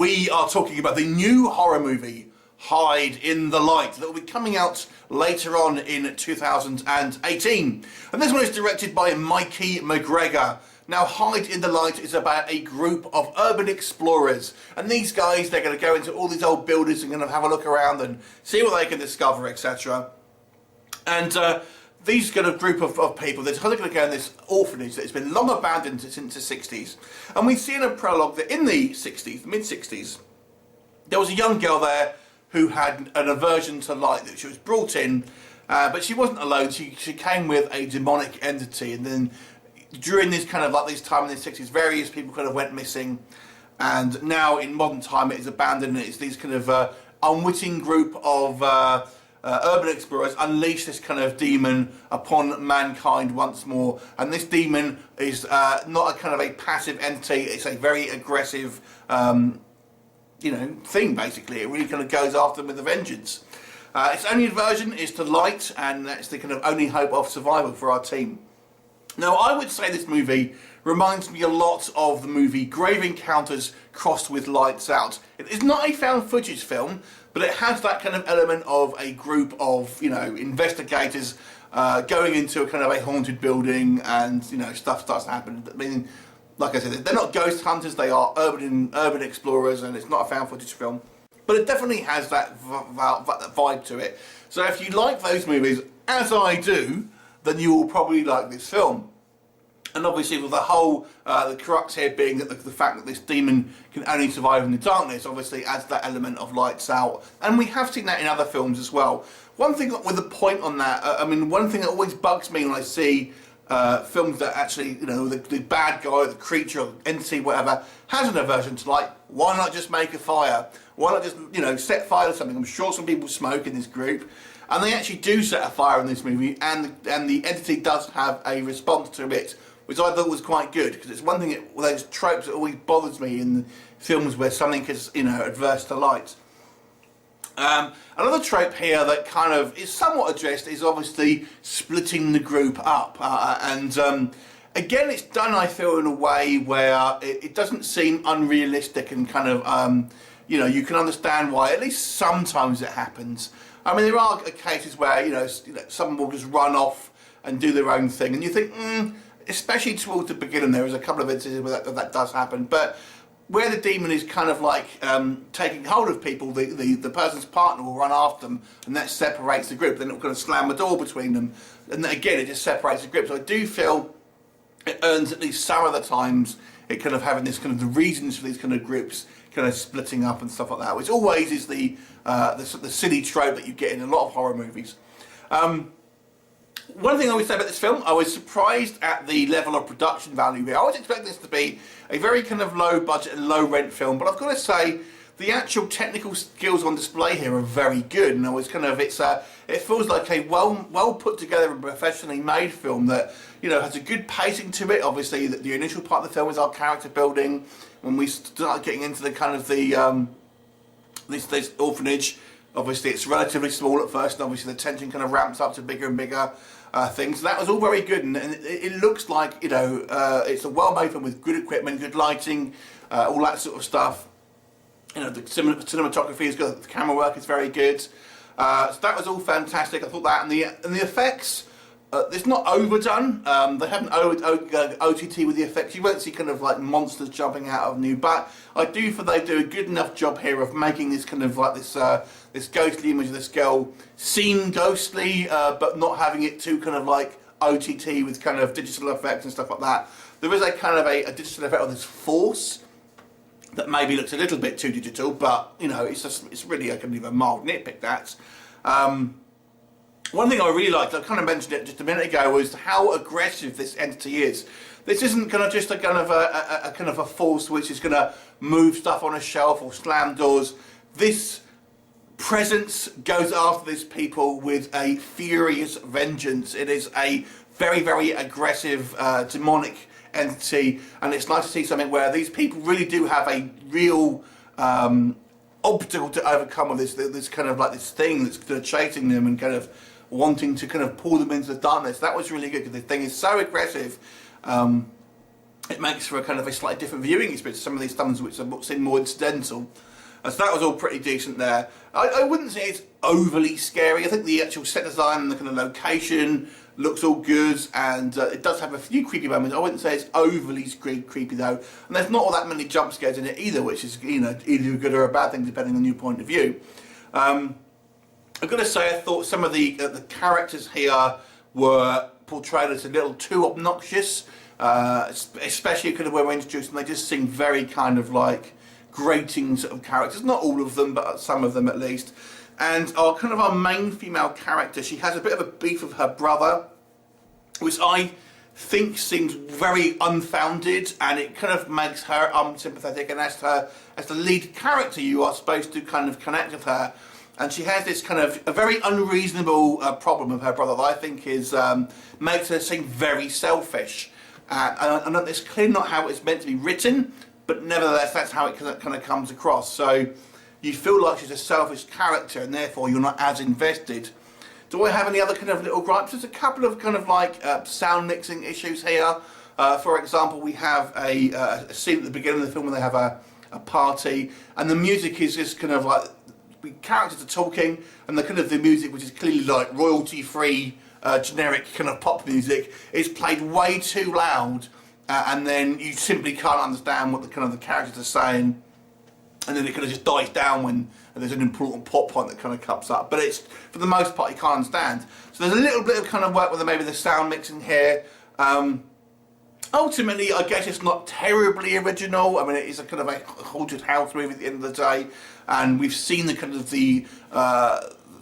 we are talking about the new horror movie, Hide in the Light, that will be coming out later on in 2018. And this one is directed by Mikey McGregor. Now, Hide in the Light is about a group of urban explorers, and these guys, they're going to go into all these old buildings and going to have a look around and see what they can discover, etc. And these kind of group of people, they're going to go in this orphanage that has been long abandoned since the 60s. And we see in a prologue that in the 60s, mid-60s, there was a young girl there who had an aversion to light, that she was brought in, but she wasn't alone. She came with a demonic entity, and then during this kind of like this time in the 60s, various people kind of went missing, and now in modern time it is abandoned, and it's these kind of unwitting group of urban explorers unleash this kind of demon upon mankind once more. And this demon is not a kind of a passive entity, it's a very aggressive thing basically. It really kind of goes after them with a vengeance. Its only aversion is to light, and that's the kind of only hope of survival for our team. Now, I would say this movie reminds me a lot of the movie Grave Encounters crossed with Lights Out. It is not a found footage film, but it has that kind of element of a group of, investigators going into a kind of a haunted building, and, stuff starts to happen. I mean, like I said, they're not ghost hunters, they are urban explorers, and it's not a found footage film. But it definitely has that vibe to it. So if you like those movies, as I do, then you will probably like this film. And obviously with the whole, the crux here being that the fact that this demon can only survive in the darkness obviously adds that element of Lights Out. And we have seen that in other films as well. One thing with a point on that, one thing that always bugs me when I see films that actually, the bad guy, the creature, or entity, whatever, has an aversion to light, why not just make a fire? Why not just, set fire to something? I'm sure some people smoke in this group. And they actually do set a fire in this movie, and the entity does have a response to it, which I thought was quite good, because it's one thing, those tropes that always bothers me in films where something is, adverse to light. Another trope here that kind of is somewhat addressed is obviously splitting the group up, again, it's done, I feel, in a way where it doesn't seem unrealistic, and kind of, you can understand why, at least sometimes it happens. I mean, there are cases where, someone will just run off and do their own thing, and you think, especially towards the beginning, there is a couple of instances where that does happen, but where the demon is kind of like taking hold of people, the person's partner will run after them, and that separates the group. Then it'll kind of slam the door between them, and then again, it just separates the group. So I do feel it earns at least some of the times it kind of having this kind of the reasons for these kind of groups kind of splitting up and stuff like that, which always is the silly trope that you get in a lot of horror movies. One thing I would say about this film, I was surprised at the level of production value here. I was expecting this to be a very kind of low budget and low rent film, but I've got to say the actual technical skills on display here are very good, and I was kind of, it feels like a well put together and professionally made film that, has a good pacing to it. Obviously the initial part of the film is our character building. When we start getting into the kind of this orphanage, obviously it's relatively small at first, and obviously the tension kind of ramps up to bigger and bigger things. So that was all very good, and it looks like, it's a well-made film with good equipment, good lighting, all that sort of stuff. The cinematography is good, the camera work is very good. So that was all fantastic. I thought that, and the effects, it's not overdone. They haven't OTT with the effects. You won't see kind of like monsters jumping out of new, but I do feel they do a good enough job here of making this kind of like this ghostly image of this girl seem ghostly, but not having it too kind of like OTT with kind of digital effects and stuff like that. There is a kind of a digital effect of this force that maybe looks a little bit too digital, but it's really, I can leave a mild nitpick that. One thing I really liked, I kind of mentioned it just a minute ago, was how aggressive this entity is. This isn't kind of just a kind of a force which is going to move stuff on a shelf or slam doors. This presence goes after these people with a furious vengeance. It is a very, very aggressive demonic entity, and it's nice to see something where these people really do have a real obstacle to overcome with this kind of like this thing that's kind of chasing them and kind of wanting to kind of pull them into the darkness. That was really good, because the thing is so aggressive, and it makes for a kind of a slightly different viewing experience. Some of these films which seem more incidental. So that was all pretty decent there. I wouldn't say it's overly scary. I think the actual set design and the kind of location looks all good, and it does have a few creepy moments. I wouldn't say it's overly creepy though, and there's not all that many jump scares in it either, which is, you know, either a good or a bad thing depending on your point of view. I've got to say, I thought some of the characters here were portrayed as a little too obnoxious, especially kind of when we're introduced, and they just seem very kind of like grating sort of characters. Not all of them, but some of them at least. And our main female character, she has a bit of a beef with her brother, which I think seems very unfounded, and it kind of makes her unsympathetic. And as the lead character, you are supposed to kind of connect with her. And she has this kind of a very unreasonable problem with her brother that I think is makes her seem very selfish. And it's clearly not how it's meant to be written, but nevertheless, that's how it kind of comes across. So you feel like she's a selfish character, and therefore you're not as invested. Do I have any other kind of little gripes? There's a couple of kind of like sound mixing issues here. For example, we have a scene at the beginning of the film where they have a party, and the music is just kind of like, characters are talking, and the music, which is clearly like royalty-free, generic kind of pop music, is played way too loud, and then you simply can't understand what the characters are saying, and then it kind of just dies down when there's an important plot point that kind of comes up. But it's, for the most part, you can't understand. So there's a little bit of kind of work with maybe the sound mixing here. Ultimately, I guess it's not terribly original. I mean, it is a kind of a haunted house movie at the end of the day, and we've seen the kind of the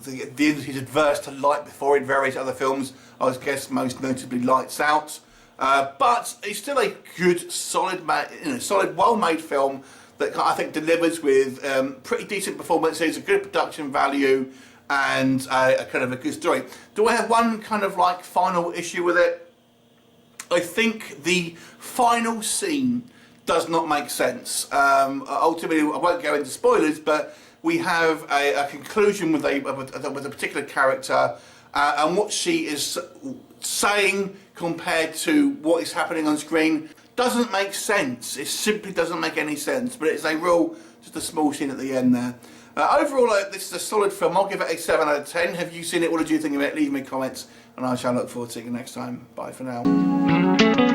entities adverse to light before in various other films. I guess most notably Lights Out. But it's still a good, solid, well-made film that I think delivers with pretty decent performances, a good production value, and a kind of a good story. Do I have one kind of like final issue with it? I think the final scene does not make sense. Ultimately, I won't go into spoilers, but we have a conclusion with a particular character, and what she is saying compared to what is happening on screen doesn't make sense. It simply doesn't make any sense, but it's just a small scene at the end there. Overall, this is a solid film. I'll give it a 7 out of 10. Have you seen it? What did you think of it? Leave me comments, and I shall look forward to seeing you next time. Bye for now.